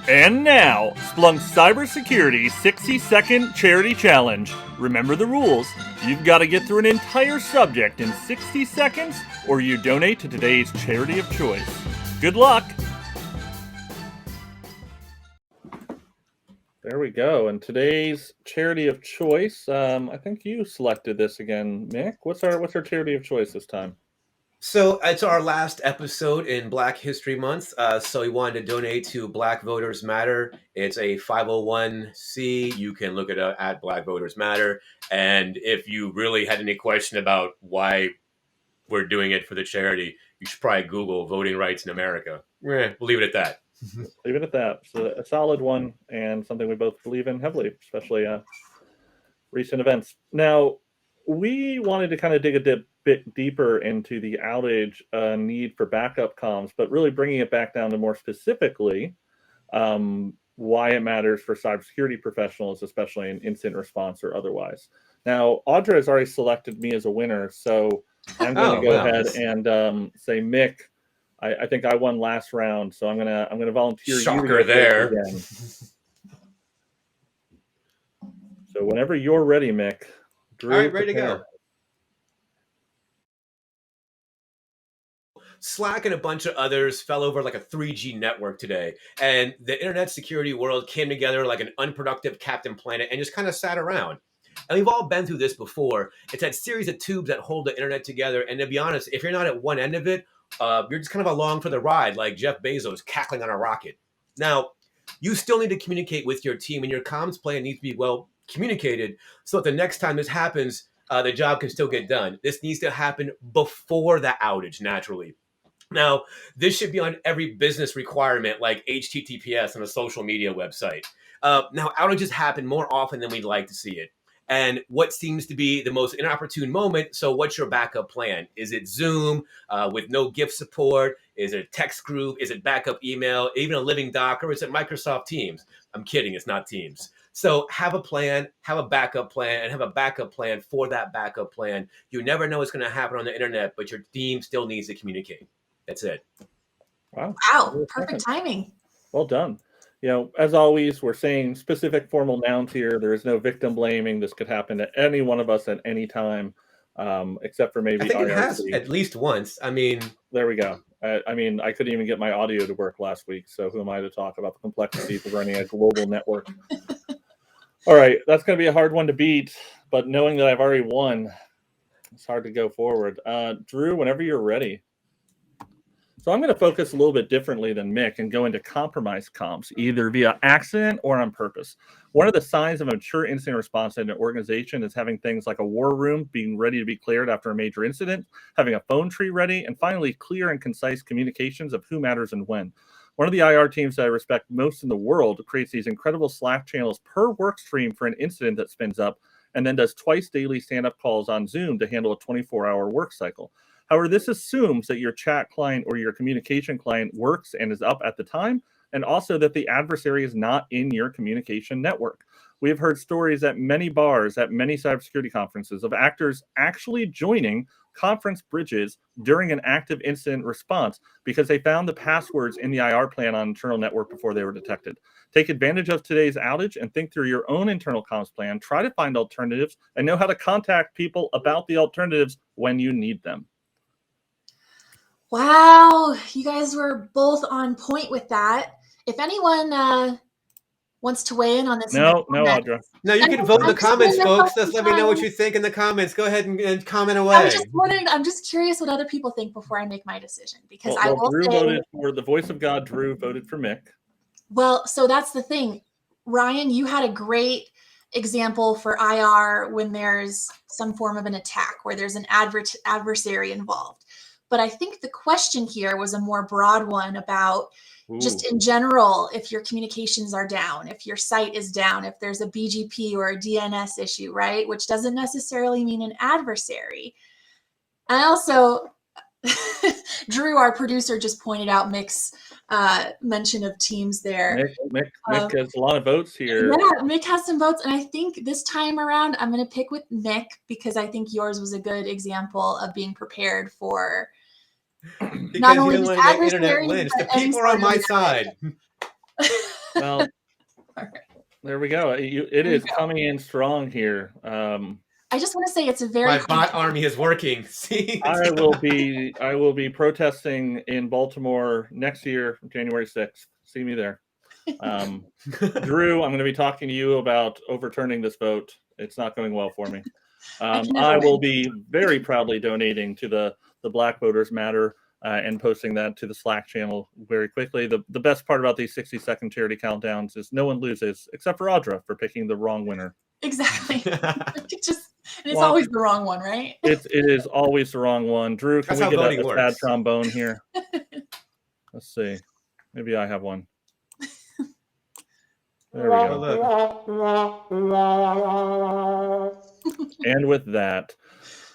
And now, Splunk's Cybersecurity 60-second charity challenge. Remember the rules. You've got to get through an entire subject in 60 seconds, or you donate to today's charity of choice. Good luck! There we go. And today's charity of choice, I think you selected this again, Mick. What's our charity of choice this time? So it's our last episode in Black History Month. So we wanted to donate to Black Voters Matter. It's a 501c. You can look it up at Black Voters Matter. And if you really had any question about why we're doing it for the charity, you should probably Google Voting Rights in America. We'll leave it at that. Leave it at that. So a solid one and something we both believe in heavily, especially recent events. Now, we wanted to kind of dig a bit deeper into the outage need for backup comms, but really bringing it back down to more specifically why it matters for cybersecurity professionals, especially in incident response or otherwise. Now, Audra has already selected me as a winner, so I'm going to go ahead and say, Mick, I think I won last round, so I'm gonna volunteer. Shocker you there. Again. So whenever you're ready, Mick. Drew, all right, ready to go. Slack and a bunch of others fell over like a 3G network today, and the internet security world came together like an unproductive Captain Planet and just kind of sat around. And we've all been through this before. It's that series of tubes that hold the internet together, and to be honest, if you're not at one end of it, you're just kind of along for the ride, like Jeff Bezos cackling on a rocket. Now, you still need to communicate with your team, and your comms plan needs to be well communicated so that the next time this happens, the job can still get done. This needs to happen before the outage, naturally. Now, this should be on every business requirement, like HTTPS on a social media website. Now, outages happen more often than we'd like to see it. And what seems to be the most inopportune moment, so what's your backup plan? Is it Zoom with no GIF support? Is it a text group? Is it backup email? Even a living doc? Or is it Microsoft Teams? I'm kidding, it's not Teams. So have a plan, have a backup plan, and have a backup plan for that backup plan. You never know what's going to happen on the internet, but your team still needs to communicate. That's it. Wow, perfect timing. Well done. You know, as always, we're saying specific formal nouns here. There is no victim blaming. This could happen to any one of us at any time, except for maybe I think it has at least once. I mean, there we go. I mean, I couldn't even get my audio to work last week, so who am I to talk about the complexities of running a global network? All right, that's going to be a hard one to beat, but knowing that I've already won, it's hard to go forward. Drew, whenever you're ready. So I'm going to focus a little bit differently than Mick and go into compromised comms, either via accident or on purpose. One of the signs of a mature incident response in an organization is having things like a war room being ready to be cleared after a major incident, having a phone tree ready, and finally clear and concise communications of who matters and when. One of the IR teams that I respect most in the world creates these incredible Slack channels per work stream for an incident that spins up, and then does twice daily stand-up calls on Zoom to handle a 24-hour work cycle. However, this assumes that your chat client or your communication client works and is up at the time, and also that the adversary is not in your communication network. We have heard stories at many bars, at many cybersecurity conferences, of actors actually joining conference bridges during an active incident response because they found the passwords in the IR plan on internal network before they were detected. Take advantage of today's outage and think through your own internal comms plan. Try to find alternatives and know how to contact people about the alternatives when you need them. Wow, you guys were both on point with that. If anyone wants to weigh in on this, no, Audra. No, you can vote in the comments, folks. Just let me know what you think in the comments. Go ahead and comment away. I'm just curious what other people think before I make my decision, because Drew voted for the voice of God. Drew voted for Mick. Well, so that's the thing. Ryan, you had a great example for IR when there's some form of an attack where there's an adversary involved. But I think the question here was a more broad one about just in general, if your communications are down, if your site is down, if there's a BGP or a DNS issue, right? Which doesn't necessarily mean an adversary. And also, Drew, our producer, just pointed out Mick's mention of Teams there. Mick has a lot of votes here. Yeah, Mick has some votes. And I think this time around, I'm going to pick with Mick because I think yours was a good example of being prepared for because not only you don't want to get internet lynched. The people are on my side. Well, All right. there we go. It There you is go. coming in strong here. I just want to say it's a very My bot army is working. See, I will be protesting in Baltimore next year, January 6th. See me there. Drew, I'm going to be talking to you about overturning this vote. It's not going well for me. I can never I will win. be very proudly donating to the Black Voters Matter and posting that to the Slack channel very quickly. The best part about these 60-second charity countdowns is no one loses except for Audra for picking the wrong winner. Exactly. It's Well, always the wrong one, right? it is always the wrong one. Drew, can That's we how get voting a sad works. trombone here? Let's see. Maybe I have one. There we Oh, go. look. And with that,